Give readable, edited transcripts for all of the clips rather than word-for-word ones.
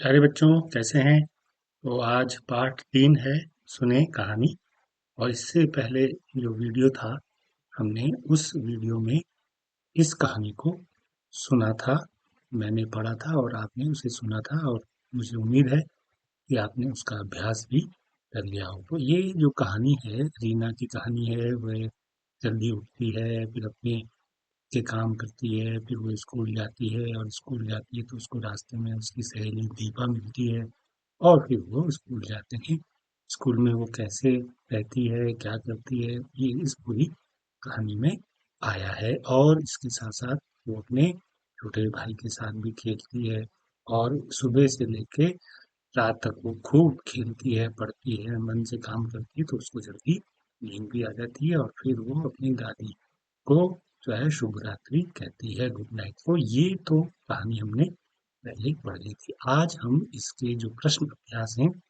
प्यारे बच्चों कैसे हैं। तो आज पार्ट 3 है। सुने कहानी। और इससे पहले जो वीडियो था, हमने उस वीडियो में इस कहानी को सुना था। मैंने पढ़ा था और आपने उसे सुना था, और मुझे उम्मीद है कि आपने उसका अभ्यास भी कर लिया हो। तो ये जो कहानी है, रीना की कहानी है। वह जल्दी उठती है, फिर अपने के काम करती है, फिर वो स्कूल जाती है, और स्कूल जाती है तो उसको रास्ते में उसकी सहेली दीपा मिलती है, और फिर वो स्कूल जाते हैं। स्कूल में वो कैसे रहती है, क्या करती है, ये इस पूरी कहानी में आया है। और इसके साथ-साथ वो अपने छोटे भाई के साथ भी खेलती है, और सुबह से लेके रात तक वो खूब खेलती है, पढ़ती है, मन से काम करती है, तो उसको जल्दी नींद भी आ जाती है, और फिर वो अपनी दादी को जो है शुभ रात्रि कहती है, गुड नाइट। तो ये तो कहानी हमने पहले पढ़ ली थी। आज हम इसके जो प्रश्न अभ्यास हैं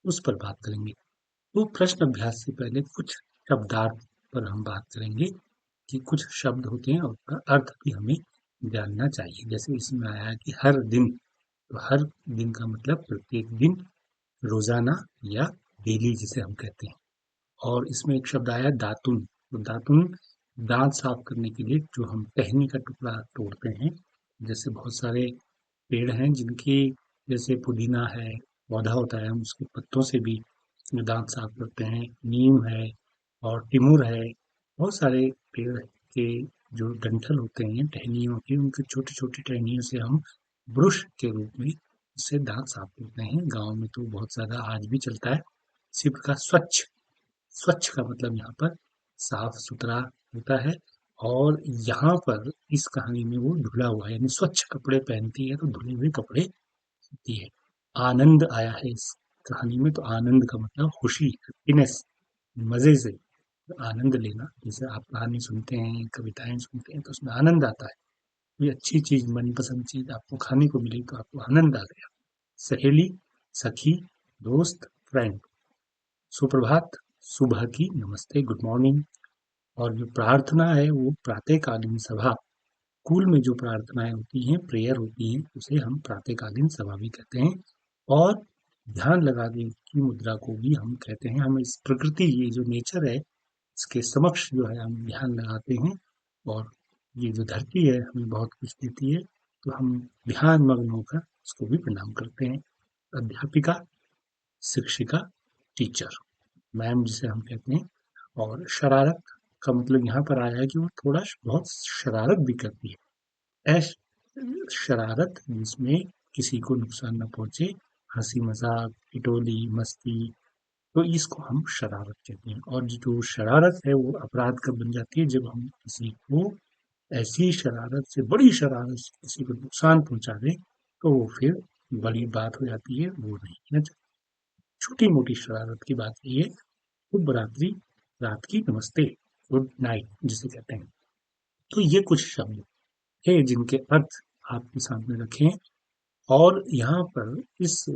उस पर बात करेंगे। तो प्रश्न अभ्यास से पहले कुछ शब्दार्थ पर हम बात करेंगे कि कुछ शब्द होते हैं और उनका अर्थ भी हमें जानना चाहिए। जैसे इसमें आया है कि हर दिन, तो हर दिन का मतलब प्रत्येक दिन, रोजाना या डेली जिसे हम कहते हैं। और इसमें एक शब्द आया दातुन। तो दातुन दांत साफ करने के लिए जो हम टहनी का टुकड़ा तोड़ते हैं। जैसे बहुत सारे पेड़ हैं जिनकी, जैसे पुदीना है, पौधा होता है, हम उसके पत्तों से भी दांत साफ करते हैं। नीम है और टिमुर है। बहुत सारे पेड़ के जो डंठल होते हैं टहनियों के, उनके छोटी छोटी टहनियों से हम ब्रश के रूप में उससे दांत साफ करते हैं। गांव में तो बहुत ज्यादा आज भी चलता है। इसी प्रकार स्वच्छ, स्वच्छ का मतलब यहाँ पर साफ सुथरा होता है। और यहाँ पर इस कहानी में वो धुला हुआ है, यानी स्वच्छ कपड़े पहनती है तो धुले हुए कपड़े पहनती है। आनंद आया है इस कहानी में, तो आनंद का मतलब खुशी, हैप्पीनेस, मजे से आनंद लेना। जैसे आप कहानी सुनते हैं, कविताएं सुनते हैं, तो उसमें आनंद आता है। कोई अच्छी चीज, मनपसंद चीज आपको खाने को मिली तो आपको आनंद आ गया। सहेली, सखी, दोस्त, फ्रेंड। सुप्रभात, सुबह की, नमस्ते, गुड मॉर्निंग। और जो प्रार्थना है वो प्रातःकालीन सभा। स्कूल में जो प्रार्थनाएं होती हैं, प्रेयर होती हैं, उसे हम प्रातःकालीन सभा भी कहते हैं। और ध्यान लगाने की मुद्रा को भी हम कहते हैं। हम इस प्रकृति, ये जो नेचर है, इसके समक्ष जो है हम ध्यान लगाते हैं। और ये जो धरती है हमें बहुत कुछ देती है, तो हम ध्यान मग्न होकर उसको भी प्रणाम करते हैं। अध्यापिका, शिक्षिका, टीचर, मैम जिसे हम कहते हैं। और शरारत का मतलब यहाँ पर आया है कि वो थोड़ा बहुत शरारत भी करती है। ऐश शरारत जिसमें किसी को नुकसान न पहुंचे, हंसी मजाक, ठिठोली, मस्ती, तो इसको हम शरारत कहते हैं। और जो शरारत है वो अपराध कब बन जाती है, जब हम किसी को ऐसी शरारत से, बड़ी शरारत से किसी को नुकसान पहुंचा दे, तो वो फिर बड़ी बात हो जाती है, वो नहीं है। छोटी मोटी शरारत की बात ये है। शुभ रात्रि, रात की नमस्ते, गुड नाइट जिसे कहते हैं। तो ये कुछ शब्द है जिनके अर्थ आपके सामने रखे हैं। और यहाँ पर इस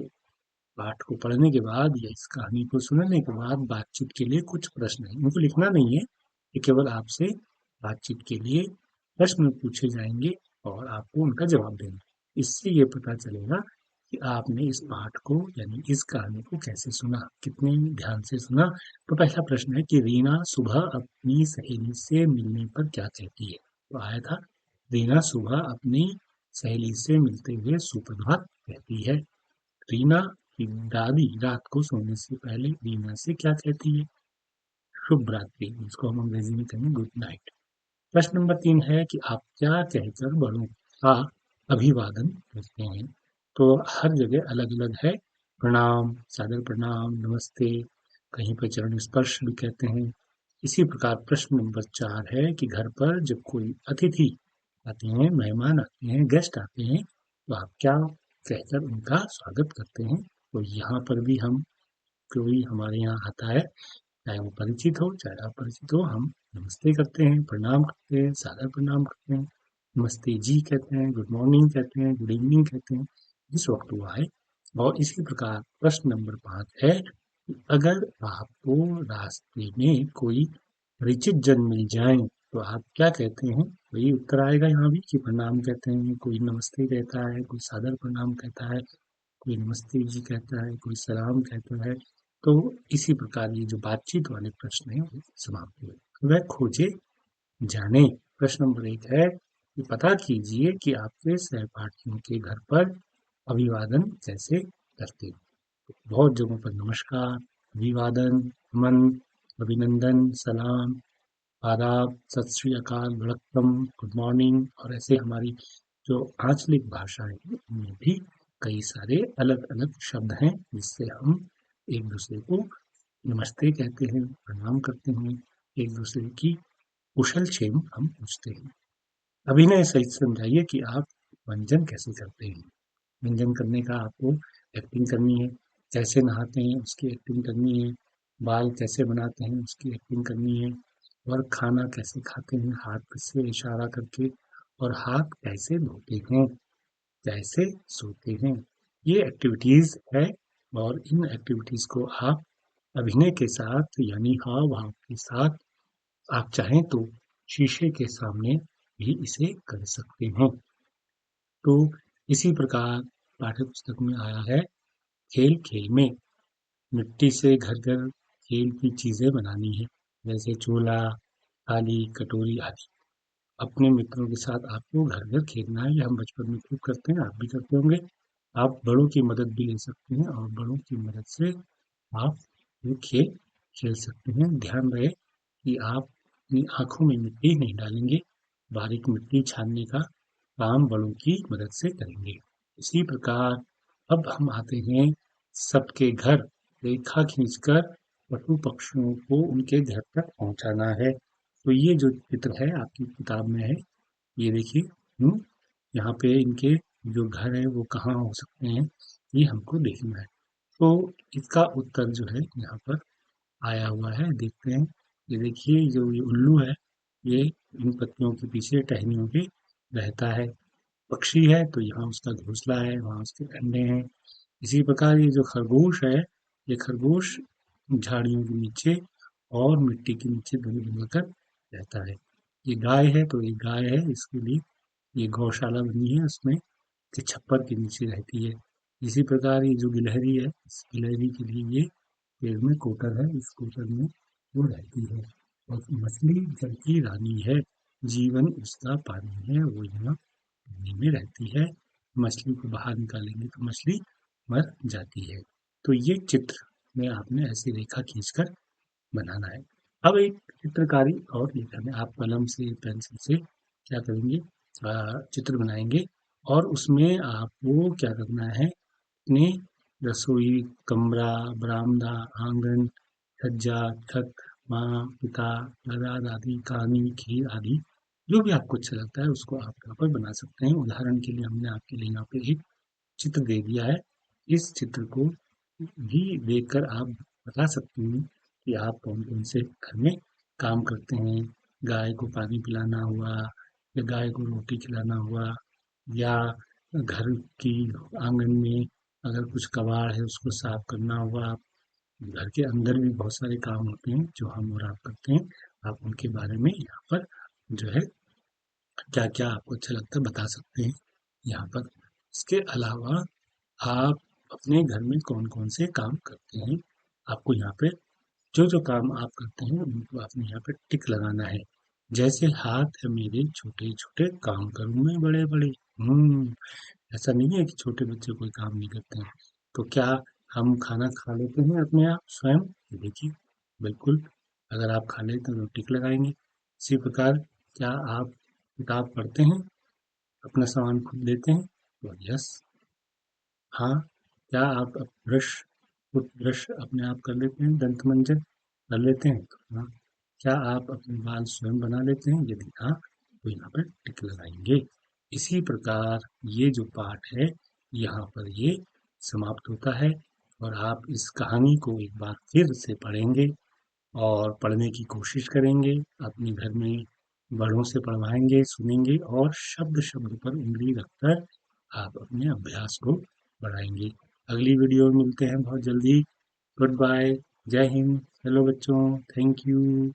पाठ को पढ़ने के बाद या इस कहानी को सुनने के बाद बातचीत के लिए कुछ प्रश्न हैं। उनको लिखना नहीं है, ये केवल आपसे बातचीत के लिए प्रश्न पूछे जाएंगे और आपको उनका जवाब देना है। इससे ये पता चलेगा कि आपने इस पाठ को, यानी इस कहानी को कैसे सुना, कितने ध्यान से सुना। तो पहला प्रश्न है कि रीना सुबह अपनी सहेली से मिलने पर क्या कहती है। तो आया था, रीना सुबह अपनी सहेली से मिलते हुए सुप्रभात कहती है। रीना की दादी रात को सोने से पहले रीना से क्या कहती है? शुभ रात्रि, जिसको हम अंग्रेजी में कहेंगे गुड नाइट। प्रश्न नंबर 3 है कि आप क्या कहकर बड़ों का अभिवादन करते हैं। तो हर जगह अलग अलग है। प्रणाम, सादर प्रणाम, नमस्ते, कहीं पर चरण स्पर्श भी कहते हैं। इसी प्रकार प्रश्न नंबर 4 है कि घर पर जब कोई अतिथि आते हैं, मेहमान आते हैं, गेस्ट आते हैं, तो आप क्या कहकर उनका स्वागत करते हैं। तो यहाँ पर भी हम, कोई हमारे यहाँ आता है, चाहे वो परिचित हो चाहे अपरिचित हो, हम नमस्ते करते हैं, प्रणाम करते हैं, सादर प्रणाम करते हैं, नमस्ते जी कहते हैं, गुड मॉर्निंग कहते हैं, गुड इवनिंग कहते हैं, जिस वक्त वो आए। और इसी प्रकार प्रश्न नंबर 5 है कि अगर आपको रास्ते में कोई परिचित जन मिल जाए, तो आप क्या कहते हैं। वही उत्तर आएगा यहाँ भी कि प्रणाम कहते हैं, कोई नमस्ते कहता है, कोई सादर प्रणाम कहता है, कोई नमस्ते जी कहता है, कोई सलाम कहता है। तो इसी प्रकार ये जो बातचीत वाले प्रश्न हैं वो समाप्त हुए। वह खोजे जाने। प्रश्न नंबर 1 है कि पता कीजिए कि आपके सहपाठियों के घर पर अभिवादन कैसे करते हैं। बहुत जगहों पर नमस्कार, अभिवादन, नमन, अभिनंदन, सलाम, आदाब, सत श्री अकाल, वड़क्कम, गुड मॉर्निंग और ऐसे हमारी जो आंचलिक भाषाएं हैं उनमें भी कई सारे अलग अलग शब्द हैं जिससे हम एक दूसरे को नमस्ते कहते हैं, प्रणाम करते हैं, एक दूसरे की कुशल क्षेम हम पूछते हैं। अभिनय सहित समझाइए कि आप व्यंजन कैसे करते हैं। व्यंजन करने का आपको एक्टिंग करनी है, कैसे नहाते हैं उसकी एक्टिंग करनी है, बाल कैसे बनाते हैं उसकी एक्टिंग करनी है, और खाना कैसे खाते हैं हाथ से इशारा करके, और हाथ कैसे धोते हैं, कैसे सोते हैं। ये एक्टिविटीज है और इन एक्टिविटीज को आप अभिनय के साथ यानी हाव भाव के साथ आप चाहें तो शीशे के सामने भी इसे कर सकते हैं। तो इसी प्रकार पाठ्य पुस्तक में आया है खेल खेल में मिट्टी से घर घर खेल की चीजें बनानी है, जैसे चूल्हा, थाली, कटोरी आदि। अपने मित्रों के साथ आपको घर घर खेलना है। ये हम बचपन में खूब करते हैं, आप भी करते होंगे। आप बड़ों की मदद भी ले सकते हैं और बड़ों की मदद से आप ये खेल खेल सकते हैं। ध्यान रहे कि आप अपनी आंखों में मिट्टी नहीं डालेंगे, बारीक मिट्टी छानने का काम बड़ों की मदद से करेंगे। इसी प्रकार अब हम आते हैं सबके घर। रेखा खींचकर पशु पक्षियों को उनके घर तक पहुंचाना है। तो ये जो चित्र है आपकी किताब में है, ये देखिए। यहाँ पे इनके जो घर है वो कहाँ हो सकते हैं, ये हमको देखना है। तो इसका उत्तर जो है यहाँ पर आया हुआ है, देखते हैं। ये देखिए जो ये उल्लू है, ये इन पत्तियों के पीछे टहनियों पे रहता है। पक्षी है तो यहाँ उसका घोंसला है, वहाँ उसके अंडे हैं। इसी प्रकार ये जो खरगोश है, ये खरगोश झाड़ियों के नीचे और मिट्टी के नीचे दोनों जगह कर रहता है। ये गाय है तो ये गाय है, इसके लिए ये गौशाला बनी है, उसमें के छप्पर के नीचे रहती है। इसी प्रकार ये जो गिलहरी है, इस गिलहरी के लिए ये पेड़ में कोटर है, इस कोटर में वो रहती है। और मछली जल की रानी है, जीवन उसका पानी है, वो यहाँ पानी में रहती है। मछली को बाहर निकालेंगे तो मछली मर जाती है। तो ये चित्र में आपने ऐसी रेखा खींचकर बनाना है। अब एक चित्रकारी और ये करना है, आप कलम से पेंसिल से क्या करेंगे, चित्र बनाएंगे और उसमें आपको क्या करना है, अपने रसोई, कमरा, बरामदा, आंगन, छज्जा, छत, माँ, पिता, दादा, दादी, कहानी, खीर आदि जो भी आपको अच्छा लगता है उसको आप यहाँ पर बना सकते हैं। उदाहरण के लिए हमने आपके लिए यहाँ पे एक चित्र दे दिया है। इस चित्र को भी देखकर आप बता सकते हैं कि आप कौन-कौन से घर में काम करते हैं। गाय को पानी पिलाना हुआ या गाय को रोटी खिलाना हुआ या घर की आंगन में अगर कुछ कबाड़ है उसको साफ करना हुआ। घर के अंदर भी बहुत सारे काम होते हैं जो हम और आप करते हैं। आप उनके बारे में यहाँ पर जो है क्या-क्या आपको अच्छा लगता है बता सकते हैं यहाँ पर। इसके अलावा आप अपने घर में कौन-कौन से काम करते हैं, आपको यहाँ पे जो-जो काम आप करते हैं उनको आपने यहाँ पे टिक लगाना है। जैसे हाथ है मेरे छोटे-छोटे काम करूँ मैं बड़े-बड़े। ऐसा नहीं है कि छोटे बच्चे कोई काम नहीं करते हैं। तो क्या हम खाना खा लेते हैं अपने आप स्वयं? देखिए, बिल्कुल। अगर आप खा लेते हैं तो टिक लगाएँगे। इसी प्रकार क्या आप किताब पढ़ते हैं? अपना सामान खुद लेते हैं? तो यस। हाँ, क्या आप ब्रश खुद ब्रश अपने आप कर लेते हैं, दंत मंजन कर लेते हैं? तो हाँ। क्या आप अपने बाल स्वयं बना लेते हैं? यदि हाँ, तो यहाँ पर टिक लगाएंगे। इसी प्रकार ये जो पाठ है, यहाँ पर ये समाप्त होता है और आप इस कहानी को एक बार फिर से पढ़ेंगे और पढ़ने की कोशिश करेंगे। अपने घर में बड़ों से पढ़वाएंगे, सुनेंगे और शब्द-शब्द पर उँगली रखकर आप अपने अभ्यास को बढ़ाएँगे। अगली वीडियो में मिलते हैं बहुत जल्दी। गुड बाय, जय हिंद, हेलो बच्चों, थैंक यू।